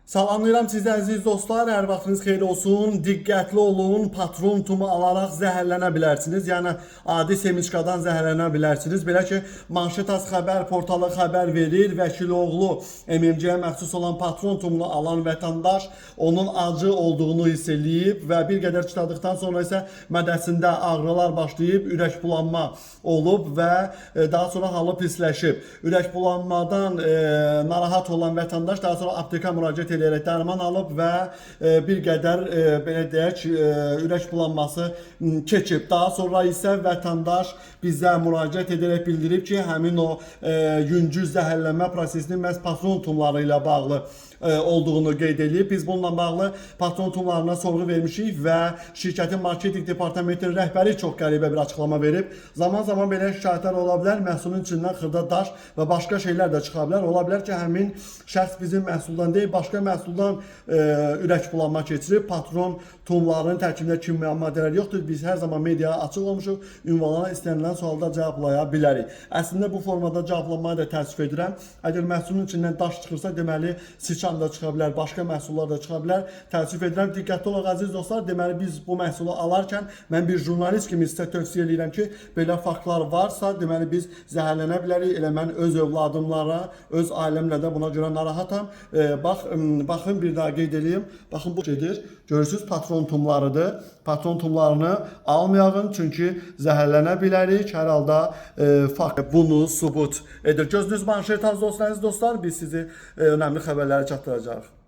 Salamlayıram sizi əziz dostlar, hər vaxtınız xeyir olsun, diqqətli olun, patron tumu alaraq zəhərlənə bilərsiniz, yəni adi semiçkadan zəhərlənə bilərsiniz. Belə ki, Manşet.az xəbər portalı xəbər verir, Vəkiloğlu MMC-yə məxsus olan patron tumunu alan vətəndaş onun acı olduğunu hiss eləyib və bir qədər çıtadıqdan sonra isə mədəsində ağrılar başlayıb, ürək bulanma olub və daha sonra halı pisləşib. Ürək bulanmadan narahat olan vətəndaş daha sonra apteka müraciət edərək dərman alıb və bir qədər belə deyək ürək bulanması keçib. Daha sonra isə vətəndaş bizə müraciət edərək bildirib ki, həmin o yüngül zəhərlənmə prosesinin məhz patron tumları ilə bağlı olduğunu qeyd edib. Biz bununla bağlı patron tumlarına sorğu vermişik və şirkətin marketinq departamentinin rəhbəri çox qəribə bir açıqlama verib. Zaman-zaman belə şikayətlər ola bilər, məhsulun içindən xırda daş və başqa şeylər də çıxa bilər. Ola bilər ki, həmin şəxs bizim məhsuldan deyil, başqa məhsuldan ürək bulanma keçirib. Patron tumlarının tərkibində kimya maddələr yoxdur. Biz hər zaman mediaya açıq olmuşuq. Ünvanlara istənilən sualda cavablaya bilərik. Əslində bu formada cavablanmayı da təəssüf edirəm. Əgər məhsulun içindən daş çıxırsa, deməli siçan da çıxa bilər, başqa məhsullar da çıxa bilər. Təəssüf edirəm. Diqqətli olaq əziz dostlar. Deməli biz bu məhsulu alarkən mən bir jurnalist kimi sizə tövsiyə edirəm ki, belə faktlar varsa, deməli biz zəhərlənə bilərik. Elə mən öz övladımlara, öz ailəmlə də buna görə narahatam. Baxın bir daha qeyd edeyim. Baxın bu gedir. Görürsüz patron tumlarıdır. Patron tumlarını almayağın çünki zəhərlənə bilərik. Hər halda fakt bunu sübut edir. Gözünüz Manşet.az dostlar, biz sizi önəmli xəbərləri çatdıracağıq.